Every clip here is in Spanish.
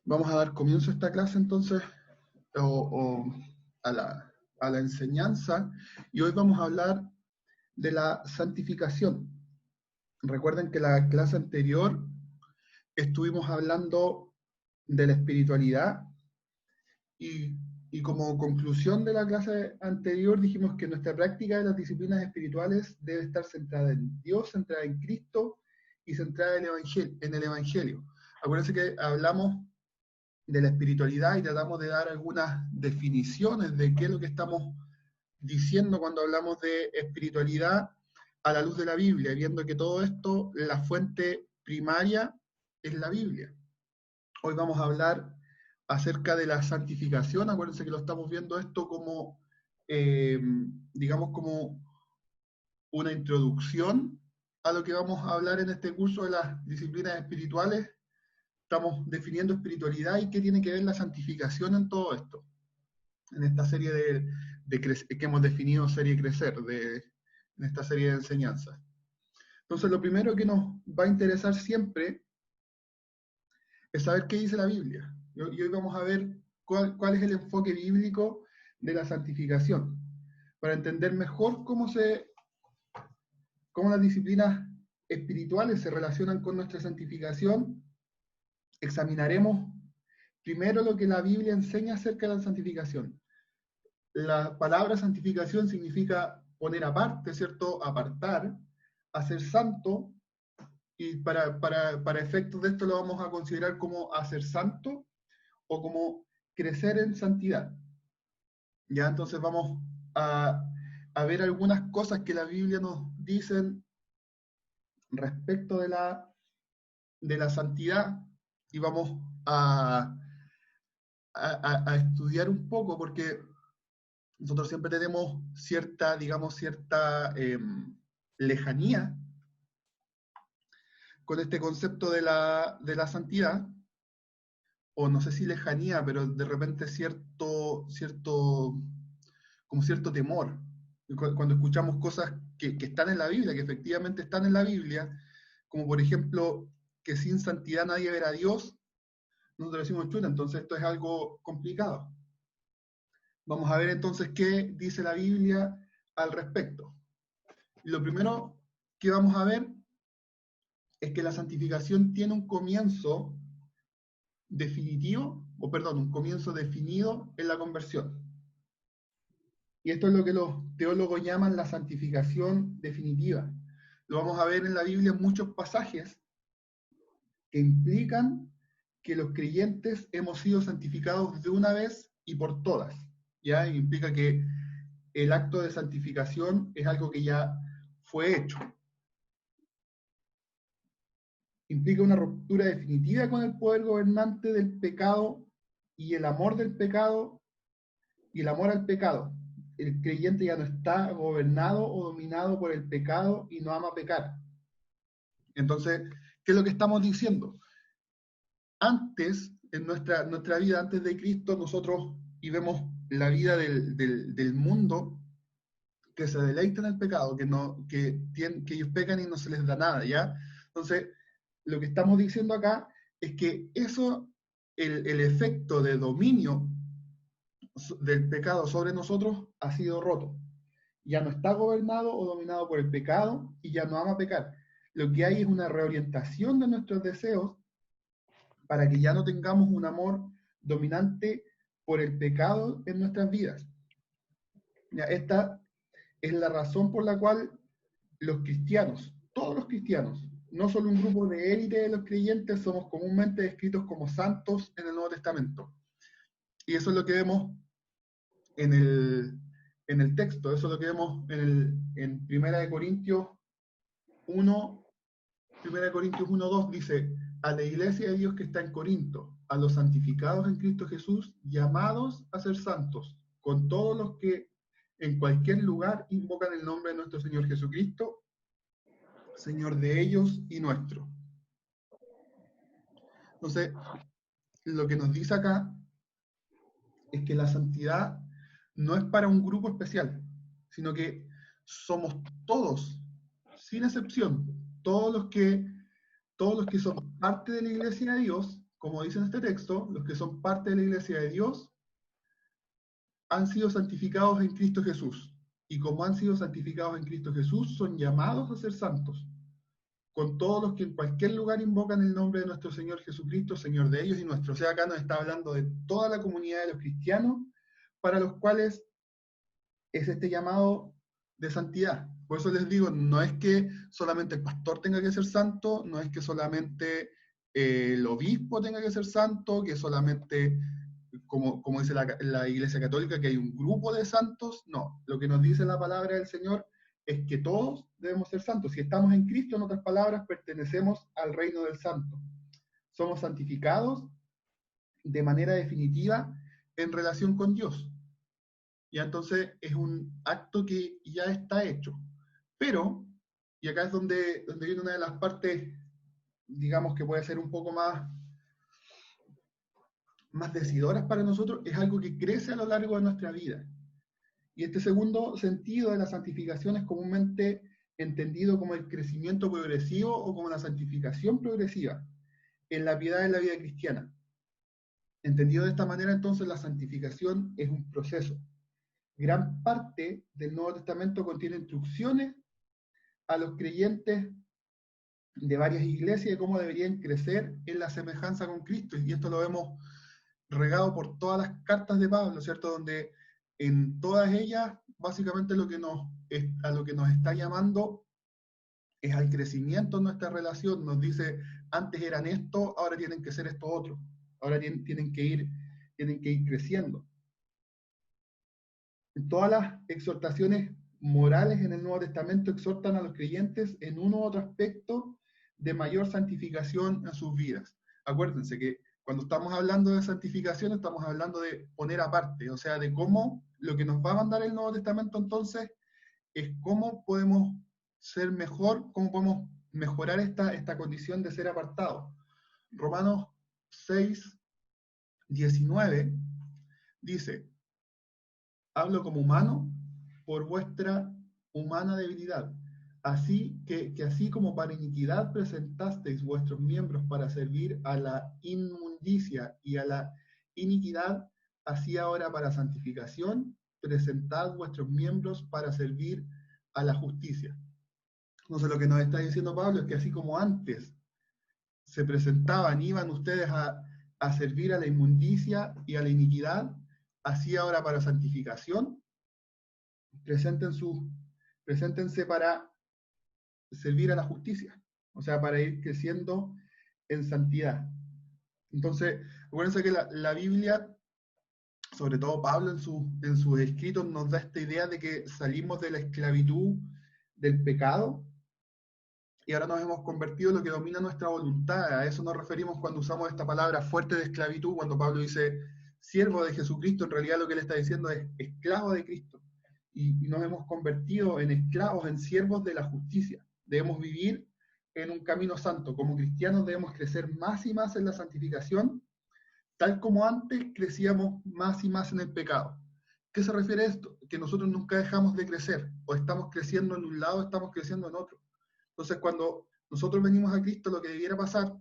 Vamos a dar comienzo a esta clase entonces, o a la enseñanza, y hoy vamos a hablar de la santificación. Recuerden que la clase anterior estuvimos hablando de la espiritualidad y como conclusión de la clase anterior dijimos que nuestra práctica de las disciplinas espirituales debe estar centrada en Dios, centrada en Cristo y centrada en el Evangelio. Acuérdense que hablamos de la espiritualidad y tratamos de dar algunas definiciones de qué es lo que estamos diciendo cuando hablamos de espiritualidad a la luz de la Biblia, viendo que todo esto, la fuente primaria es la Biblia. Hoy vamos a hablar acerca de la santificación. Acuérdense que lo estamos viendo esto como, digamos, como una introducción a lo que vamos a hablar en este curso de las disciplinas espirituales. Estamos definiendo espiritualidad y qué tiene que ver la santificación en todo esto, en esta serie que hemos definido serie Crecer, en esta serie de enseñanzas. Entonces, lo primero que nos va a interesar siempre es saber qué dice la Biblia. Y hoy vamos a ver cuál es el enfoque bíblico de la santificación, para entender mejor cómo las disciplinas espirituales se relacionan con nuestra santificación. Examinaremos primero lo que la Biblia enseña acerca de la santificación. La palabra santificación significa poner aparte, ¿cierto? Apartar, hacer santo, y para efectos de esto lo vamos a considerar como hacer santo o como crecer en santidad. Ya, entonces vamos a ver algunas cosas que la Biblia nos dicen respecto de la santidad, y vamos a estudiar un poco, porque nosotros siempre tenemos cierta, digamos, cierta lejanía con este concepto de la santidad, o no sé si lejanía, pero de repente como cierto temor. Cuando escuchamos cosas que están en la Biblia, que efectivamente están en la Biblia, como por ejemplo, que sin santidad nadie verá a Dios, nosotros decimos, chuta, entonces esto es algo complicado. Vamos a ver entonces qué dice la Biblia al respecto. Y lo primero que vamos a ver es que la santificación tiene un comienzo definitivo, un comienzo definido en la conversión. Y esto es lo que los teólogos llaman la santificación definitiva. Lo vamos a ver en la Biblia en muchos pasajes que implican que los creyentes hemos sido santificados de una vez y por todas. ¿Ya? Y implica que el acto de santificación es algo que ya fue hecho. Implica una ruptura definitiva con el poder gobernante del pecado y el amor del pecado y el amor al pecado. El creyente ya no está gobernado o dominado por el pecado y no ama pecar. Entonces, ¿qué es lo que estamos diciendo? Antes, en nuestra vida, antes de Cristo, nosotros y vemos la vida del mundo que se deleita en el pecado, que ellos pecan y no se les da nada, ¿ya? Entonces, lo que estamos diciendo acá es que eso, el efecto de dominio del pecado sobre nosotros ha sido roto. Ya no está gobernado o dominado por el pecado y ya no ama pecar. Lo que hay es una reorientación de nuestros deseos para que ya no tengamos un amor dominante por el pecado en nuestras vidas. Ya, esta es la razón por la cual los cristianos, todos los cristianos, no solo un grupo de élite de los creyentes, somos comúnmente descritos como santos en el Nuevo Testamento. Y eso es lo que vemos en el texto, eso es lo que vemos en 1 Corintios 1, 1 Corintios 1:2 dice, a la iglesia de Dios que está en Corinto, a los santificados en Cristo Jesús, llamados a ser santos, con todos los que en cualquier lugar invocan el nombre de nuestro Señor Jesucristo, Señor de ellos y nuestro. Entonces, lo que nos dice acá es que la santidad no es para un grupo especial, sino que somos todos, sin excepción, todos los que son parte de la iglesia de Dios, como dice en este texto, los que son parte de la iglesia de Dios han sido santificados en Cristo Jesús. Y como han sido santificados en Cristo Jesús, son llamados a ser santos, con todos los que en cualquier lugar invocan el nombre de nuestro Señor Jesucristo, Señor de ellos y nuestro. O sea, acá nos está hablando de toda la comunidad de los cristianos, para los cuales es este llamado de santidad. Por eso les digo, no es que solamente el pastor tenga que ser santo, no es que solamente el obispo tenga que ser santo, que solamente, como dice la Iglesia Católica, que hay un grupo de santos. No, lo que nos dice la palabra del Señor es que todos debemos ser santos. Si estamos en Cristo, en otras palabras, pertenecemos al reino del santo. Somos santificados de manera definitiva en relación con Dios. Y entonces es un acto que ya está hecho. Pero, y acá es donde viene una de las partes, digamos, que puede ser un poco más decidoras para nosotros, es algo que crece a lo largo de nuestra vida. Y este segundo sentido de la santificación es comúnmente entendido como el crecimiento progresivo o como la santificación progresiva en la piedad de la vida cristiana. Entendido de esta manera, entonces, la santificación es un proceso. Gran parte del Nuevo Testamento contiene instrucciones a los creyentes de varias iglesias de cómo deberían crecer en la semejanza con Cristo. Y esto lo vemos regado por todas las cartas de Pablo, ¿cierto? Donde en todas ellas, básicamente a lo que nos está llamando es al crecimiento en nuestra relación. Nos dice, antes eran esto, ahora tienen que ser esto otro. Ahora tienen que ir creciendo. Todas las exhortaciones morales en el Nuevo Testamento exhortan a los creyentes en uno u otro aspecto de mayor santificación en sus vidas. Acuérdense que cuando estamos hablando de santificación, estamos hablando de poner aparte, o sea, de cómo lo que nos va a mandar el Nuevo Testamento entonces es cómo podemos ser mejor, cómo podemos mejorar esta condición de ser apartados. Romanos 6, 19 dice: hablo como humano por vuestra humana debilidad. Así que así como para iniquidad presentasteis vuestros miembros para servir a la inmundicia y a la iniquidad, así ahora para santificación presentad vuestros miembros para servir a la justicia. Entonces lo que nos está diciendo Pablo es que así como antes se presentaban, iban ustedes a servir a la inmundicia y a la iniquidad, así ahora para santificación, preséntense para servir a la justicia, o sea, para ir creciendo en santidad. Entonces, acuérdense que la Biblia, sobre todo Pablo en sus escritos, nos da esta idea de que salimos de la esclavitud del pecado y ahora nos hemos convertido en lo que domina nuestra voluntad. A eso nos referimos cuando usamos esta palabra fuerte de esclavitud, cuando Pablo dice siervo de Jesucristo. En realidad lo que él está diciendo es esclavo de Cristo. Y nos hemos convertido en esclavos, en siervos de la justicia. Debemos vivir en un camino santo. Como cristianos debemos crecer más y más en la santificación, tal como antes crecíamos más y más en el pecado. ¿Qué se refiere a esto? Que nosotros nunca dejamos de crecer, o estamos creciendo en un lado, estamos creciendo en otro. Entonces, cuando nosotros venimos a Cristo, lo que debiera pasar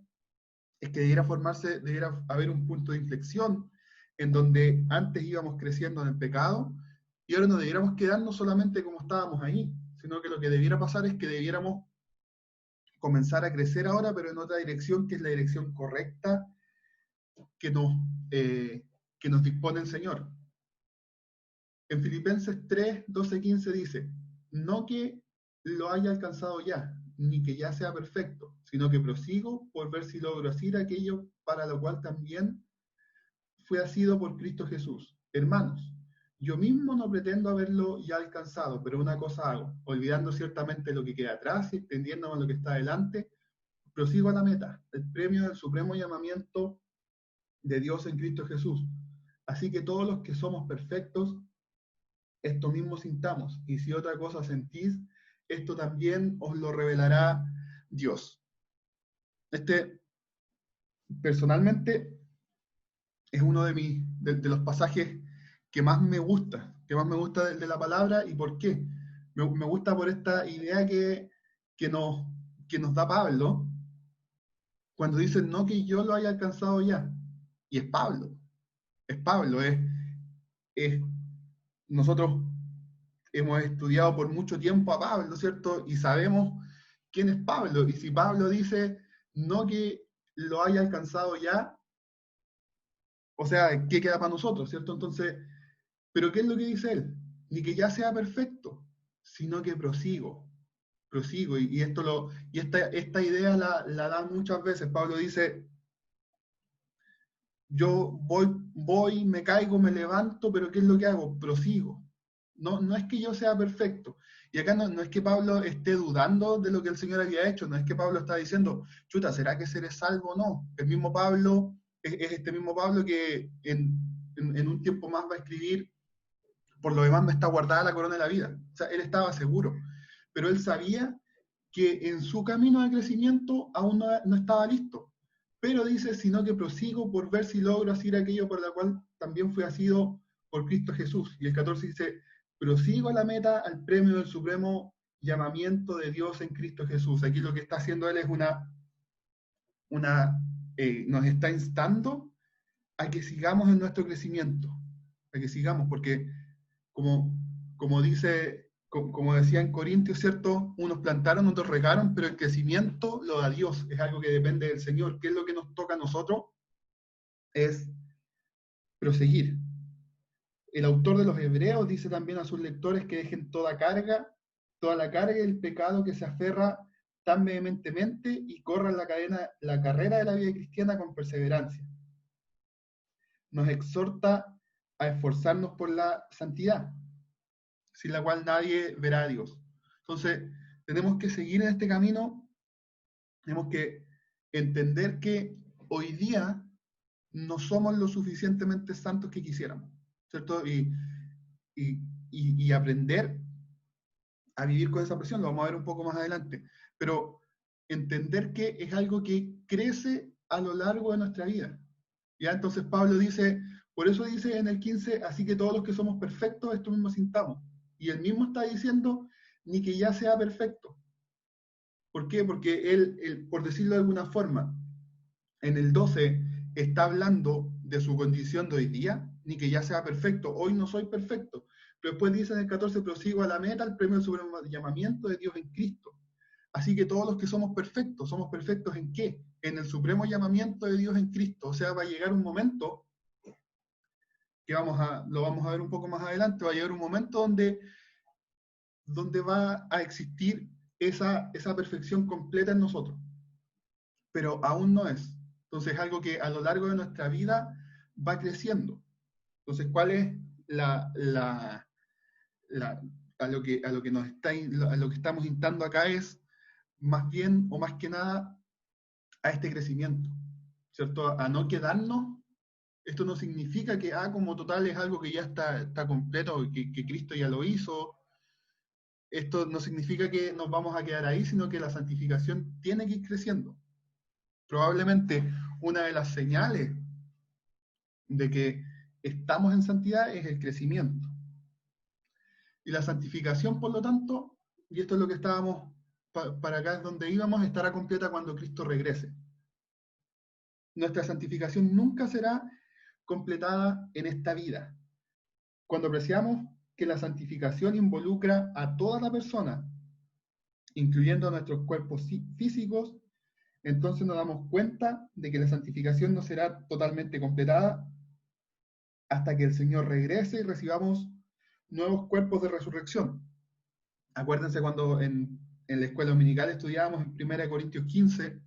es que debiera haber un punto de inflexión en donde antes íbamos creciendo en el pecado y ahora no debiéramos quedarnos solamente como estábamos ahí, sino que lo que debiera pasar es que debiéramos comenzar a crecer ahora, pero en otra dirección, que es la dirección correcta que nos dispone el Señor. En Filipenses 3, 12, 15 dice: no que lo haya alcanzado ya, ni que ya sea perfecto, sino que prosigo por ver si logro hacer aquello para lo cual también fue asido por Cristo Jesús. Hermanos, yo mismo no pretendo haberlo ya alcanzado, pero una cosa hago, olvidando ciertamente lo que queda atrás y extendiéndome a lo que está adelante, prosigo a la meta, el premio del supremo llamamiento de Dios en Cristo Jesús. Así que todos los que somos perfectos, esto mismo sintamos, y si otra cosa sentís, esto también os lo revelará Dios. Personalmente, es uno de los pasajes que más me gusta de la palabra. ¿Y por qué? Me gusta por esta idea que nos da Pablo, cuando dice no que yo lo haya alcanzado ya. Y es Pablo, es nosotros hemos estudiado por mucho tiempo a Pablo, ¿cierto? Y sabemos quién es Pablo. Y si Pablo dice no que lo haya alcanzado ya, o sea, ¿qué queda para nosotros, ¿cierto? Entonces, ¿pero qué es lo que dice él? Ni que ya sea perfecto, sino que prosigo, prosigo. Y esta idea la da muchas veces. Pablo dice, yo voy, me caigo, me levanto, pero ¿qué es lo que hago? Prosigo. No, no es que yo sea perfecto. Y acá no es que Pablo esté dudando de lo que el Señor había hecho, no es que Pablo está diciendo, chuta, ¿será que seré salvo o no? El mismo Pablo es este mismo Pablo que en un tiempo más va a escribir, por lo demás me está guardada la corona de la vida. O sea, él estaba seguro, pero él sabía que en su camino de crecimiento aún no estaba listo. Pero dice, sino que prosigo por ver si logro hacer aquello por la cual también fui asido por Cristo Jesús. Y el 14 dice, prosigo a la meta, al premio del supremo llamamiento de Dios en Cristo Jesús. Aquí lo que está haciendo él es nos está instando a que sigamos en nuestro crecimiento, a que sigamos, porque como, como dice, como decía en Corintios, ¿cierto? Unos plantaron, otros regaron, pero el crecimiento lo da Dios, es algo que depende del Señor. ¿Qué es lo que nos toca a nosotros? Es proseguir. El autor de los Hebreos dice también a sus lectores que dejen toda la carga y el pecado que se aferra tan vehementemente y corran la carrera de la vida cristiana con perseverancia. Nos exhorta a esforzarnos por la santidad, sin la cual nadie verá a Dios. Entonces, tenemos que seguir en este camino, tenemos que entender que hoy día no somos lo suficientemente santos que quisiéramos, ¿cierto? Y, y aprender a vivir con esa presión, lo vamos a ver un poco más adelante, pero entender que es algo que crece a lo largo de nuestra vida. ¿Ya? Entonces Pablo dice, por eso dice en el 15, así que todos los que somos perfectos, esto mismo sintamos. Y él mismo está diciendo, ni que ya sea perfecto. ¿Por qué? Porque él, por decirlo de alguna forma, en el 12 está hablando de su condición de hoy día, ni que ya sea perfecto. Hoy no soy perfecto. Pero después dice en el 14, prosigo a la meta, el premio del supremo llamamiento de Dios en Cristo. Así que todos los que ¿somos perfectos en qué? En el supremo llamamiento de Dios en Cristo. O sea, va a llegar un momento, que lo vamos a ver un poco más adelante, va a llegar un momento donde va a existir esa perfección completa en nosotros. Pero aún no es. Entonces es algo que a lo largo de nuestra vida va creciendo. Entonces, ¿cuál es a lo que a lo que estamos instando acá es más bien o más que nada a este crecimiento, ¿cierto? A no quedarnos. Esto no significa que, como total es algo que ya está completo, que Cristo ya lo hizo. Esto no significa que nos vamos a quedar ahí, sino que la santificación tiene que ir creciendo. Probablemente una de las señales de que estamos en santidad es el crecimiento. Y la santificación, por lo tanto, y esto es lo que estábamos, para acá es donde íbamos, estará completa cuando Cristo regrese. Nuestra santificación nunca será completada en esta vida. Cuando apreciamos que la santificación involucra a toda la persona, incluyendo a nuestros cuerpos físicos, entonces nos damos cuenta de que la santificación no será totalmente completada hasta que el Señor regrese y recibamos nuevos cuerpos de resurrección. Acuérdense cuando en la escuela dominical estudiábamos en 1 Corintios 15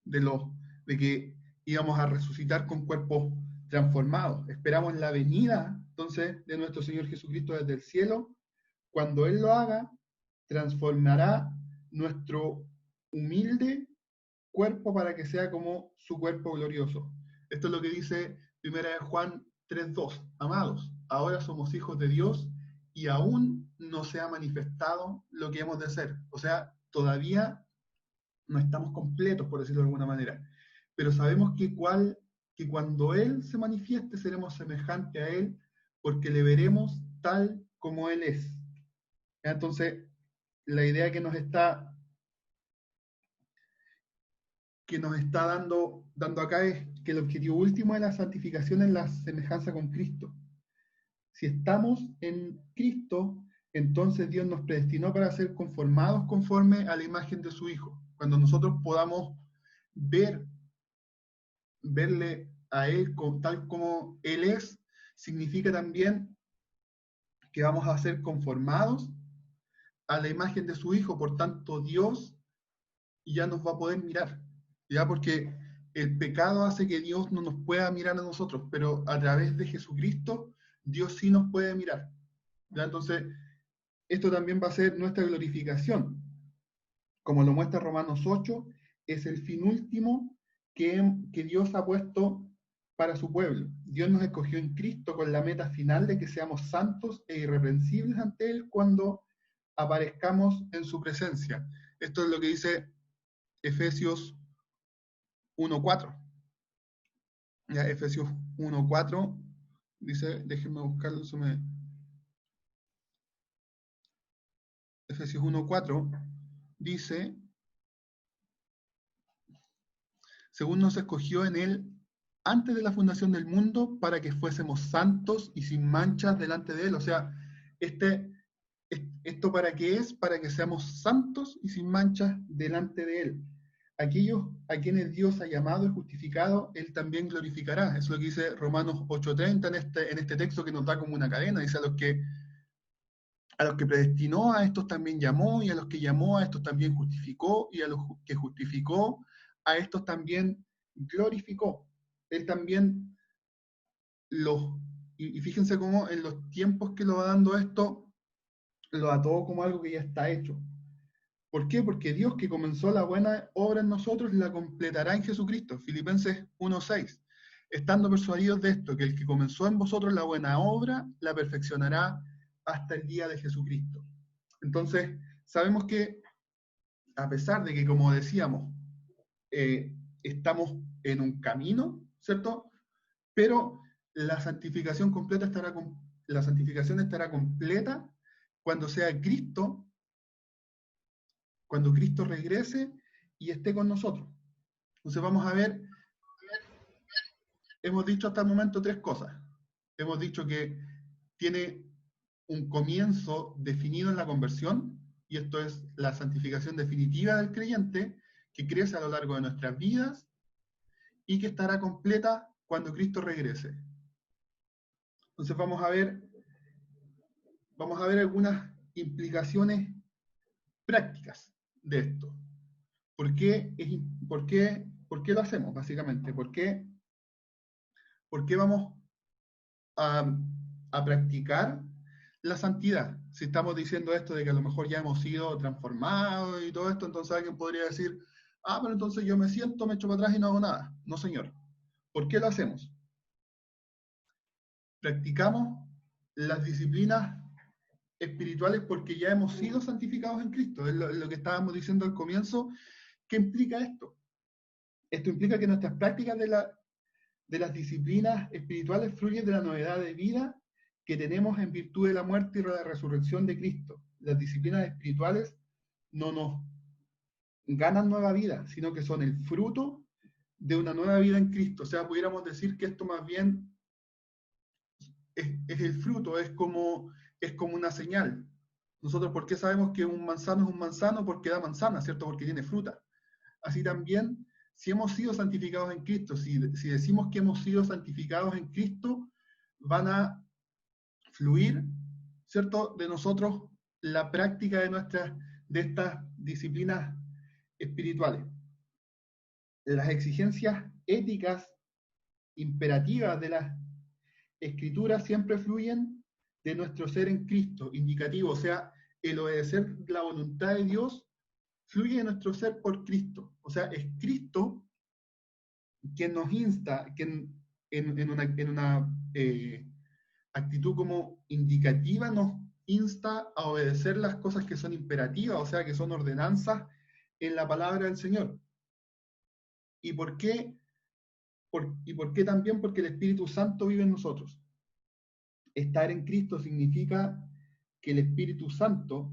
de, los, de que íbamos a resucitar con cuerpos transformados. Esperamos la venida entonces de nuestro Señor Jesucristo desde el cielo. Cuando Él lo haga, transformará nuestro humilde cuerpo para que sea como su cuerpo glorioso. Esto es lo que dice 1 Juan 3:2. Amados, ahora somos hijos de Dios y aún no se ha manifestado lo que hemos de ser. O sea, todavía no estamos completos, por decirlo de alguna manera. Pero sabemos que cuando Él se manifieste seremos semejantes a Él porque le veremos tal como Él es. Entonces, la idea que nos está que nos está dando acá es que el objetivo último de la santificación es la semejanza con Cristo. Si estamos en Cristo, entonces Dios nos predestinó para ser conformados conforme a la imagen de su Hijo. Cuando nosotros podamos verle a Él tal como Él es, significa también que vamos a ser conformados a la imagen de su Hijo. Por tanto, Dios ya nos va a poder mirar, ¿ya? Porque el pecado hace que Dios no nos pueda mirar a nosotros, pero a través de Jesucristo, Dios sí nos puede mirar, ¿ya? Entonces, esto también va a ser nuestra glorificación. Como lo muestra Romanos 8, es el fin último que Dios ha puesto para su pueblo. Dios nos escogió en Cristo con la meta final de que seamos santos e irreprensibles ante Él cuando aparezcamos en su presencia. Esto es lo que dice Efesios 1:4. Ya, Efesios 1:4 dice, déjenme buscarlo, Efesios 1:4 dice, según nos escogió en Él antes de la fundación del mundo para que fuésemos santos y sin manchas delante de Él. O sea, ¿esto para qué es? Para que seamos santos y sin manchas delante de Él. Aquellos a quienes Dios ha llamado y justificado, Él también glorificará. Eso es lo que dice Romanos 8:30 en este texto que nos da como una cadena. Dice, a los que predestinó, a estos también llamó, y a los que llamó, a estos también justificó, y a los que justificó, a estos también glorificó. Él también y fíjense cómo en los tiempos que lo va dando esto, lo da todo como algo que ya está hecho. ¿Por qué? Porque Dios que comenzó la buena obra en nosotros la completará en Jesucristo. Filipenses 1:6. Estando persuadidos de esto, que el que comenzó en vosotros la buena obra, la perfeccionará hasta el día de Jesucristo. Entonces, sabemos que a pesar de que, como decíamos, estamos en un camino, ¿cierto? Pero la santificación la santificación estará completa cuando sea Cristo, cuando Cristo regrese y esté con nosotros. Entonces vamos a ver, hemos dicho hasta el momento tres cosas. Hemos dicho que tiene un comienzo definido en la conversión, y esto es la santificación definitiva del creyente, que crece a lo largo de nuestras vidas y que estará completa cuando Cristo regrese. Entonces vamos a ver algunas implicaciones prácticas de esto. ¿Por qué lo hacemos, básicamente? ¿Por qué vamos a practicar la santidad? Si estamos diciendo esto de que a lo mejor ya hemos sido transformados y todo esto, entonces alguien podría decir, pero entonces yo me siento, me echo para atrás y no hago nada. No, señor. ¿Por qué lo hacemos? Practicamos las disciplinas espirituales porque ya hemos sido santificados en Cristo. Es lo que estábamos diciendo al comienzo. ¿Qué implica esto? Esto implica que nuestras prácticas de las disciplinas espirituales fluyen de la novedad de vida que tenemos en virtud de la muerte y la resurrección de Cristo. Las disciplinas espirituales no nos ganan nueva vida, sino que son el fruto de una nueva vida en Cristo. O sea, pudiéramos decir que esto más bien es el fruto, es como una señal. Nosotros, ¿por qué sabemos que un manzano es un manzano? Porque da manzana, ¿cierto? Porque tiene fruta. Así también, si hemos sido santificados en Cristo, si decimos que hemos sido santificados en Cristo, van a fluir, ¿cierto?, de nosotros la práctica de estas disciplinas espirituales. Las exigencias éticas imperativas de las escrituras siempre fluyen de nuestro ser en Cristo, indicativo, o sea, el obedecer la voluntad de Dios fluye de nuestro ser por Cristo. O sea, es Cristo quien nos insta, quien en una actitud como indicativa nos insta a obedecer las cosas que son imperativas, o sea, que son ordenanzas en la palabra del Señor. ¿Y por qué? ¿Y por qué también? Porque el Espíritu Santo vive en nosotros. Estar en Cristo significa que el Espíritu Santo,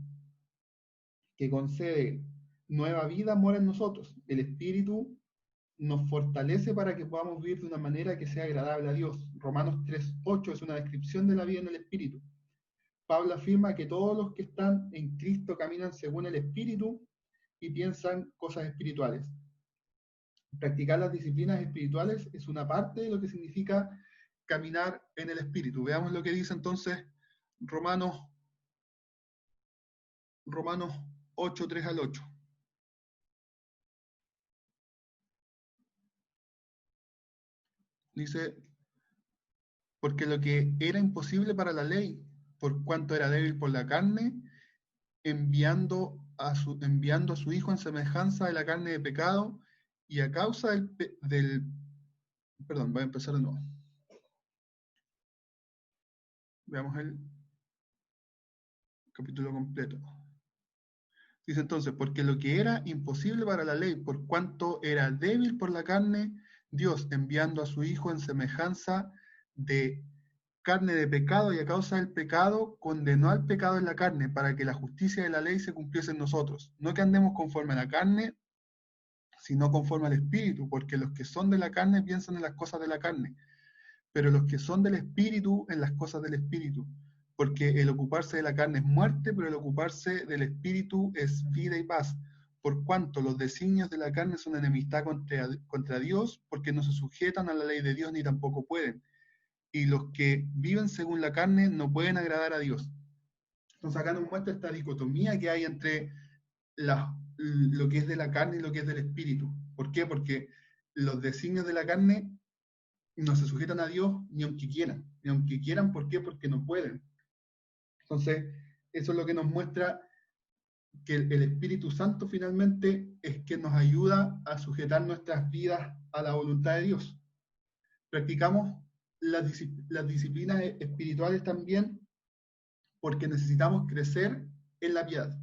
que concede nueva vida, mora en nosotros. El Espíritu nos fortalece para que podamos vivir de una manera que sea agradable a Dios. Romanos 3:8 es una descripción de la vida en el Espíritu. Pablo afirma que todos los que están en Cristo caminan según el Espíritu y piensan cosas espirituales. Practicar las disciplinas espirituales es una parte de lo que significa caminar en el Espíritu. Veamos lo que dice entonces Romanos 8, 3 al 8. Dice, porque lo que era imposible para la ley, por cuanto era débil por la carne, enviando a su Hijo en semejanza de la carne de pecado, y a causa perdón, voy a empezar de nuevo. Veamos el capítulo completo. Dice entonces, porque lo que era imposible para la ley, por cuanto era débil por la carne, Dios, enviando a su Hijo en semejanza de carne de pecado, y a causa del pecado, condenó al pecado en la carne, para que la justicia de la ley se cumpliese en nosotros. No que andemos conforme a la carne, sino conforme al Espíritu, porque los que son de la carne piensan en las cosas de la carne, pero los que son del Espíritu en las cosas del Espíritu. Porque el ocuparse de la carne es muerte, pero el ocuparse del Espíritu es vida y paz. Por cuanto los designios de la carne son enemistad contra Dios, porque no se sujetan a la ley de Dios ni tampoco pueden. Y los que viven según la carne no pueden agradar a Dios. Entonces acá nos muestra esta dicotomía que hay entre lo que es de la carne y lo que es del Espíritu. ¿Por qué? Porque los designios de la carne no se sujetan a Dios ni aunque quieran. Ni aunque quieran, ¿por qué? Porque no pueden. Entonces, eso es lo que nos muestra que el Espíritu Santo finalmente es que nos ayuda a sujetar nuestras vidas a la voluntad de Dios. Practicamos las disciplinas espirituales también porque necesitamos crecer en la piedad.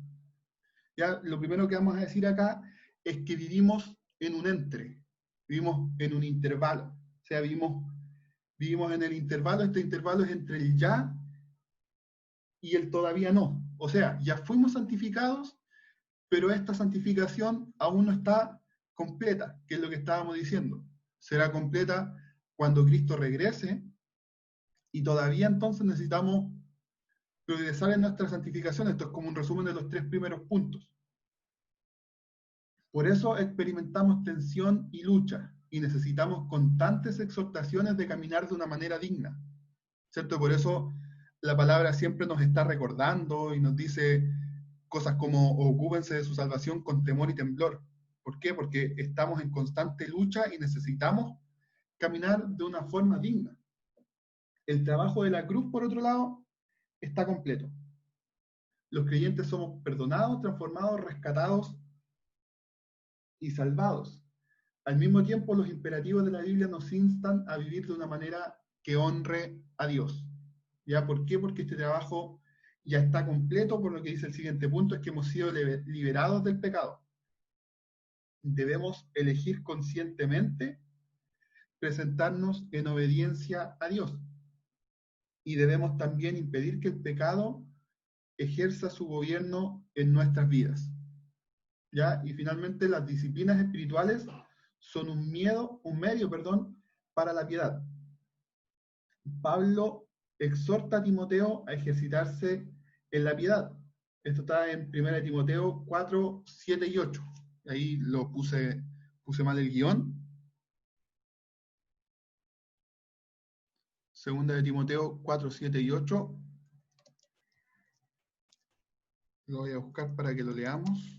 Ya, lo primero que vamos a decir acá es que vivimos en un entre, vivimos en un intervalo. O sea, vivimos en el intervalo. Este intervalo es entre el ya y el todavía no. O sea, ya fuimos santificados, pero esta santificación aún no está completa, que es lo que estábamos diciendo. Será completa cuando Cristo regrese, y todavía entonces necesitamos progresar en nuestra santificación. Esto es como un resumen de los 3 primeros puntos. Por eso experimentamos tensión y lucha, y necesitamos constantes exhortaciones de caminar de una manera digna, ¿cierto? Por eso la palabra siempre nos está recordando y nos dice cosas como ocúpense de su salvación con temor y temblor. ¿Por qué? Porque estamos en constante lucha y necesitamos caminar de una forma digna. El trabajo de la cruz, por otro lado, está completo. Los creyentes somos perdonados, transformados, rescatados y salvados. Al mismo tiempo, los imperativos de la Biblia nos instan a vivir de una manera que honre a Dios. ¿Ya? ¿Por qué? Porque este trabajo ya está completo, por lo que dice el siguiente punto, es que hemos sido liberados del pecado. Debemos elegir conscientemente presentarnos en obediencia a Dios. Y debemos también impedir que el pecado ejerza su gobierno en nuestras vidas. ¿Ya? Y finalmente, las disciplinas espirituales son un medio, para la piedad. Pablo exhorta a Timoteo a ejercitarse en la piedad. Esto está en 1 Timoteo 4, 7 y 8. Ahí lo puse mal el guión. 2 Timoteo 4, 7 y 8. Lo voy a buscar para que lo leamos.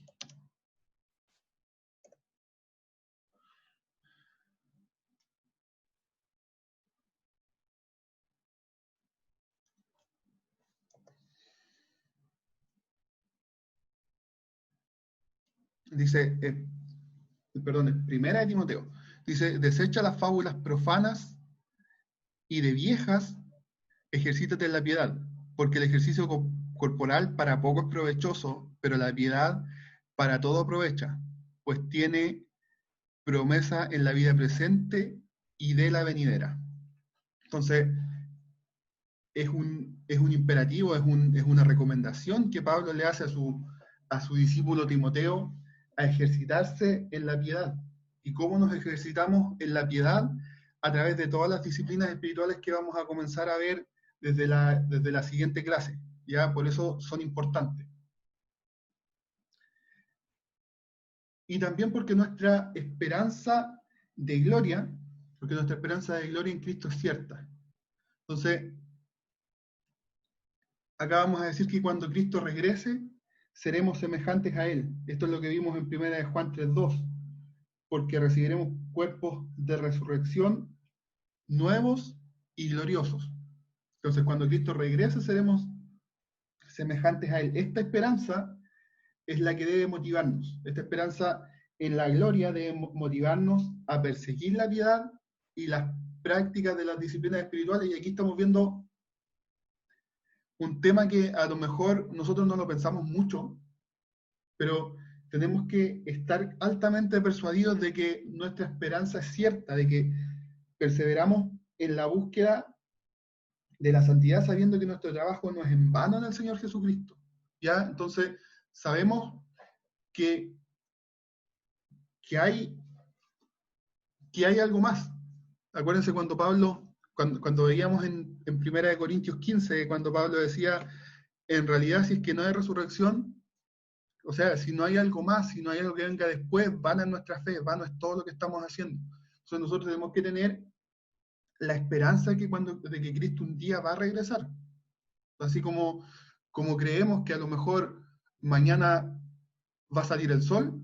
Dice, perdón, 1 Timoteo. Dice, desecha las fábulas profanas y de viejas, ejercítate en la piedad, porque el ejercicio corporal para poco es provechoso, pero la piedad para todo aprovecha, pues tiene promesa en la vida presente y de la venidera. Entonces, es un imperativo, es una recomendación que Pablo le hace a su discípulo Timoteo a ejercitarse en la piedad. y cómo nos ejercitamos en la piedad a través de todas las disciplinas espirituales que vamos a comenzar a ver desde la siguiente clase. ¿Ya? Por eso son importantes. Y también porque nuestra esperanza de gloria, porque nuestra esperanza de gloria en Cristo es cierta. Entonces, acá vamos a decir que cuando Cristo regrese, seremos semejantes a Él. Esto es lo que vimos en 1 de Juan 3:2, porque recibiremos cuerpos de resurrección nuevos y gloriosos. Entonces, cuando Cristo regrese, seremos semejantes a Él. Esta esperanza es la que debe motivarnos. Esta esperanza en la gloria debe motivarnos a perseguir la piedad y las prácticas de las disciplinas espirituales. Y aquí estamos viendo un tema que a lo mejor nosotros no lo pensamos mucho, pero tenemos que estar altamente persuadidos de que nuestra esperanza es cierta, de que perseveramos en la búsqueda de la santidad sabiendo que nuestro trabajo no es en vano en el Señor Jesucristo. ¿Ya? Entonces, sabemos que hay algo más. Acuérdense cuando Pablo, cuando veíamos en 1 Corintios 15, cuando Pablo decía, en realidad si es que no hay resurrección, o sea, si no hay algo más, si no hay algo que venga después, vana es nuestra fe, vano es todo lo que estamos haciendo. Entonces nosotros tenemos que tener la esperanza de que Cristo un día va a regresar. Así como creemos que a lo mejor mañana va a salir el sol,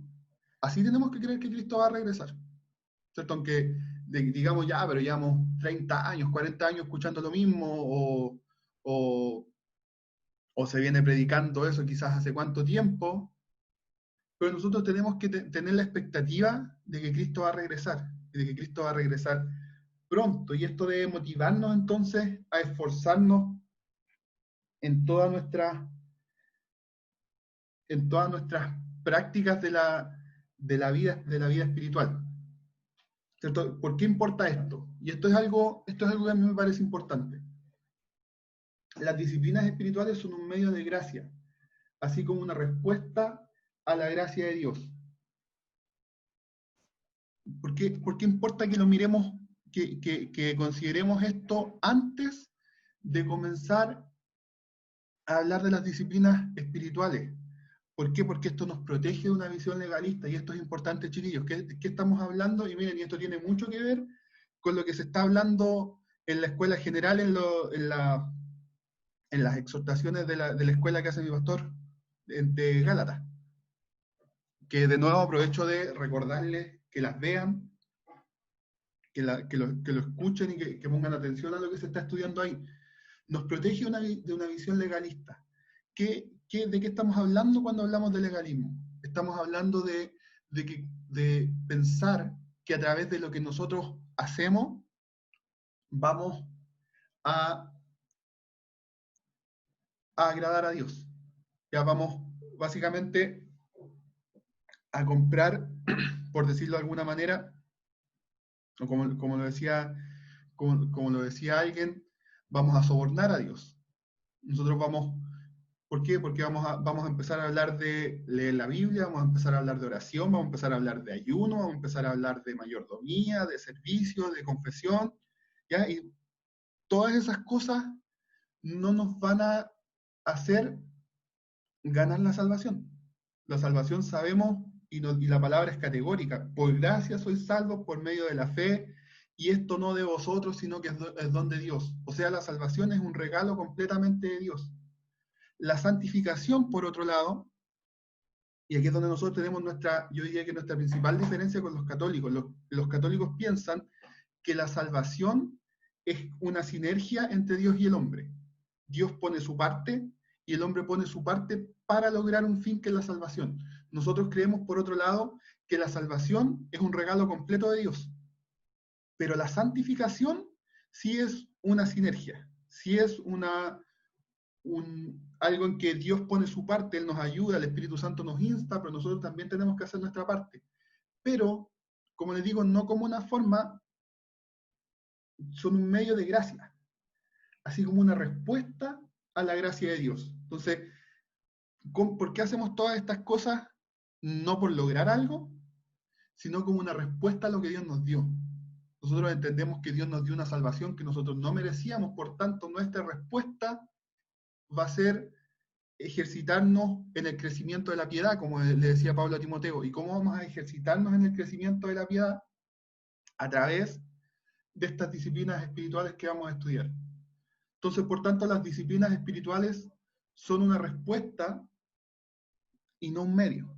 así tenemos que creer que Cristo va a regresar. ¿Cierto? Aunque digamos ya, pero llevamos 30 años, 40 años escuchando lo mismo, o se viene predicando eso quizás hace cuánto tiempo, pero nosotros tenemos que tener la expectativa de que Cristo va a regresar, y de que Cristo va a regresar pronto, y esto debe motivarnos entonces a esforzarnos en todas nuestras prácticas de la vida espiritual. ¿Cierto? ¿Por qué importa esto? Y esto es algo que a mí me parece importante. Las disciplinas espirituales son un medio de gracia, así como una respuesta a la gracia de Dios. ¿Por qué importa que lo miremos, que consideremos esto antes de comenzar a hablar de las disciplinas espirituales? ¿Por qué? Porque esto nos protege de una visión legalista, y esto es importante, chiquillos. ¿Qué estamos hablando? Y miren, y esto tiene mucho que ver con lo que se está hablando en la escuela general, en las exhortaciones de la escuela que hace mi pastor de Gálatas. Que de nuevo aprovecho de recordarles que las vean, que lo escuchen y que pongan atención a lo que se está estudiando ahí. Nos protege de una visión legalista. ¿De qué estamos hablando cuando hablamos de legalismo? Estamos hablando de pensar que a través de lo que nosotros hacemos vamos a agradar a Dios. Ya vamos básicamente a comprar, por decirlo de alguna manera, o como lo decía alguien, vamos a sobornar a Dios. Nosotros vamos, ¿por qué? Porque vamos a empezar a hablar de leer la Biblia, vamos a empezar a hablar de oración, vamos a empezar a hablar de ayuno, vamos a empezar a hablar de mayordomía, de servicio, de confesión, ¿ya? Y todas esas cosas no nos van a hacer ganar la salvación. La salvación sabemos, y la palabra es categórica: por gracia sois salvos por medio de la fe, y esto no de vosotros, sino que es don de Dios. O sea, la salvación es un regalo completamente de Dios. La santificación, por otro lado, y aquí es donde nosotros tenemos yo diría que nuestra principal diferencia con los católicos. Los católicos piensan que la salvación es una sinergia entre Dios y el hombre. Dios pone su parte y el hombre pone su parte para lograr un fin que es la salvación. Nosotros creemos, por otro lado, que la salvación es un regalo completo de Dios. Pero la santificación sí es una sinergia, sí es algo en que Dios pone su parte, Él nos ayuda, el Espíritu Santo nos insta, pero nosotros también tenemos que hacer nuestra parte. Pero, como les digo, no como una forma, son un medio de gracia, así como una respuesta a la gracia de Dios. Entonces, ¿por qué hacemos todas estas cosas? No por lograr algo, sino como una respuesta a lo que Dios nos dio. Nosotros entendemos que Dios nos dio una salvación que nosotros no merecíamos, por tanto, nuestra respuesta va a ser ejercitarnos en el crecimiento de la piedad, como le decía Pablo a Timoteo. ¿Y cómo vamos a ejercitarnos en el crecimiento de la piedad? A través de estas disciplinas espirituales que vamos a estudiar. Entonces, por tanto, las disciplinas espirituales son una respuesta y no un medio.